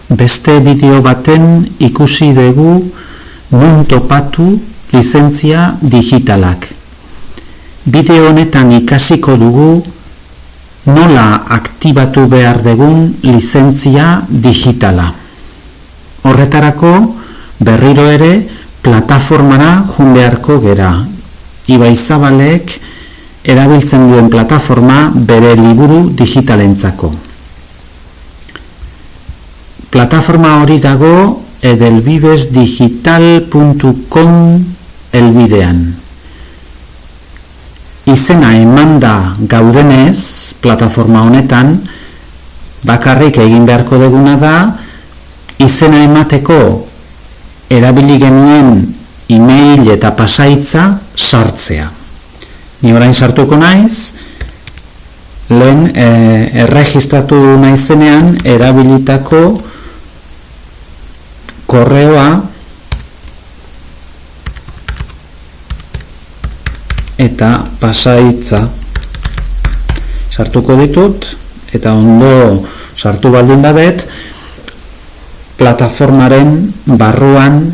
beste bideo baten ikusi dugu non topatu lizentzia digitalak. Bideo honetan ikasiko dugu nola aktibatu behar dugun lizentzia digitala. Horretarako berriro ere plataformara joan beharko gera. Ibaizabalek erabiltzen duen plataforma bere liburu digitalentzako. Plataforma hori dago edelbibesdigital.com helbidean. Izena emanda gaudenez, plataforma honetan, bakarrik egin beharko duguna da, izena emateko erabili genuen e-mail eta pasaitza sartzea. Ni orain sartuko naiz, lehen erregistratu naizenean erabilitako korreoa eta pasaitza sartuko ditut, eta ondo sartu baldin badet, plataformaren barruan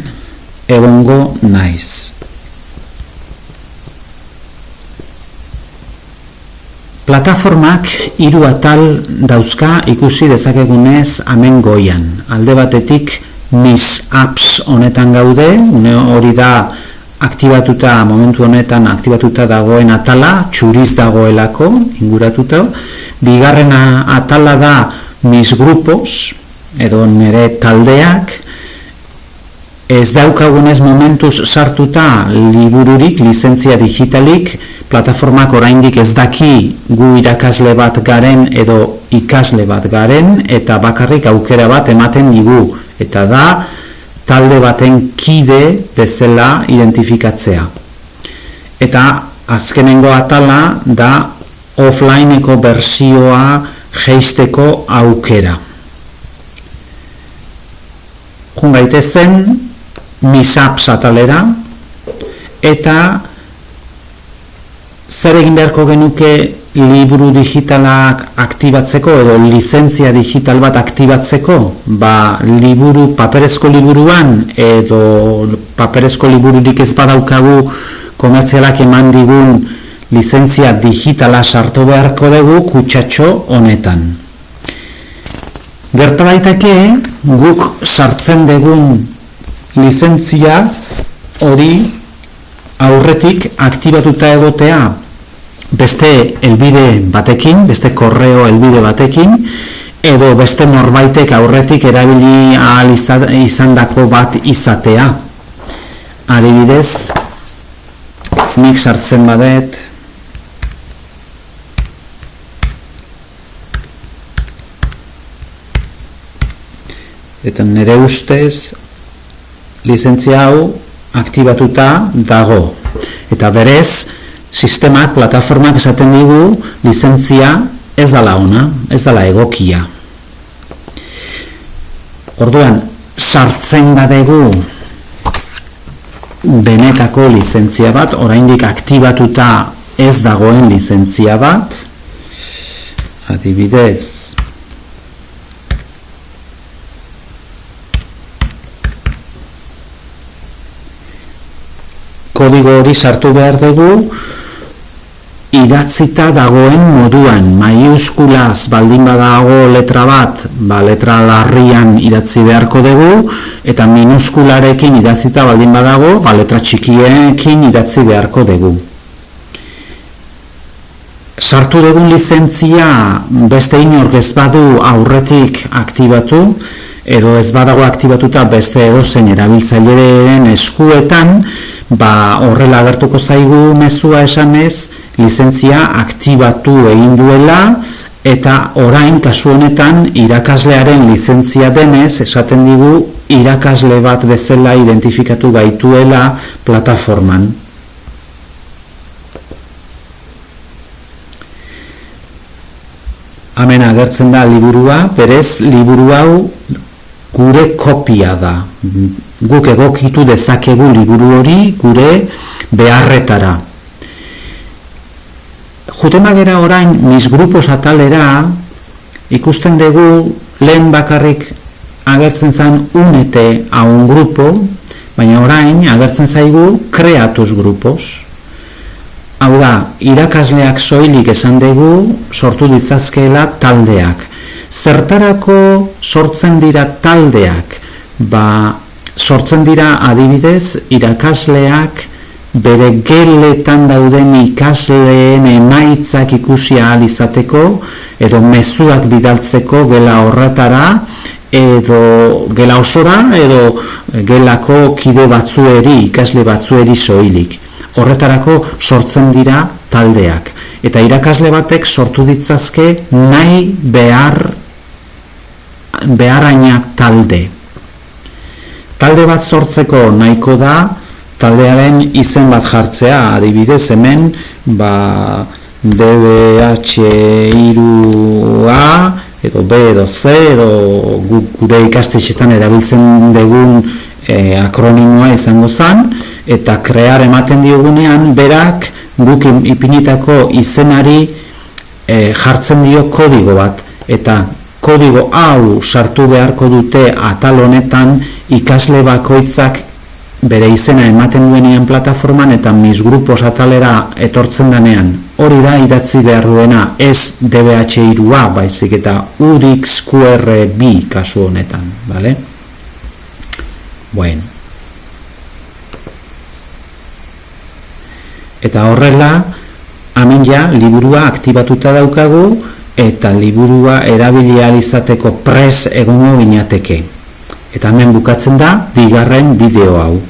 egongo naiz. Plataformak 3 atal dauzka ikusi dezakegunez hemen goian. Alde batetik Mis Apps honetan gaude, hori da aktibatuta, momentu honetan aktibatuta dagoen atala, txuriz dagoelako, inguratuta. Bigarren atala da Mis Grupos, edo nire taldeak. Ez daukagunez momentuz sartuta libururik, lizentzia digitalik, plataformak oraindik ez daki gu irakasle bat garen edo ikasle bat garen, eta bakarrik aukera bat ematen digu, eta da talde baten kide bezala identifikatzea. Eta azkenengo atala da offlineko bertsioa jeisteko aukera. Joan gaitezen Mis Apps atalera, eta zer egin beharko genuke liburu digitalak aktibatzeko edo lizentzia digital bat aktibatzeko? Liburu paperezko liburuan edo paperezko libururik ez badaukagu komertzialak eman digun lizentzia digitala sartu beharko dugu kutsatxo honetan. Gerta daiteke guk sartzen dugun lizentzia hori aurretik aktibatuta egotea beste helbide batekin, beste korreo helbide batekin, edo beste norbaitek aurretik erabili ahal izandako bat izatea. Adibidez, nik sartzen badet, eta nire ustez lizentzia hau aktibatuta dago. Eta berez, sistemak, plataformak esaten digu lizentzia ez dala ona, ez dala egokia. Orduan, sartzen badegu benetako lizentzia bat, oraindik aktibatuta ez dagoen lizentzia bat, adibidez, kodigo hori sartu behar dugu idatzita dagoen moduan. Maiuskulaz baldin badago letra bat, letra larrian idatzi beharko dugu, eta minuskularekin idatzita baldin badago, letra txikiekin idatzi beharko dugu. Sartu dugun lizentzia beste inork ez badu aurretik aktibatu, edo ez badago aktibatuta beste edozein erabiltzaileren eskuetan, horrela agertuko zaigu mezua esanez, lizentzia aktibatu egin duela, eta orain kasu honetan irakaslearen lizentzia denez, esaten digu irakasle bat bezala identifikatu gaituela plataforman. Hemen agertzen da liburua, berez liburu hau gure kopia da. Guk egokitu dezakegu liburu hori gure beharretara. Juten bagera orain Mis Grupos atalera, ikusten dugu lehen bakarrik agertzen zen únete a un grupo, baina orain agertzen zaigu creatus grupos. Hau da, irakasleak soilik esan dugu sortu ditzazkeela taldeak. Zertarako sortzen dira taldeak? Sortzen dira adibidez irakasleak bere geletan dauden ikasleen emaitzak ikusi ahal izateko edo mezuak bidaltzeko gela horretara edo gela osora edo gelako kide batzueri, ikasle batzueri soilik. Horretarako sortzen dira taldeak. Eta irakasle batek sortu ditzazke nahi beharrainak talde. Talde bat sortzeko nahiko da taldearen izen bat jartzea, adibidez hemen DBH3A edo B edo C edo gure ikastetxetan erabiltzen dugun akronimoa izango zen, eta crear ematen diogunean berak guk ipinitako izenari jartzen dio kodigo bat, eta kodigo hau sartu beharko dute atal honetan ikasle bakoitzak bere izena ematen duenean plataforman eta mis grupos atalera etortzen denean. Hori da idatzi behar duena, ez DBH3A, baizik eta URIXQRB kasu honetan, vale? Bueno. Eta horrela, hemen ja, liburua aktibatuta daukagu, eta liburua erabili ahal izateko prest egongo ginateke. Eta hemen bukatzen da, bigarren bideo hau.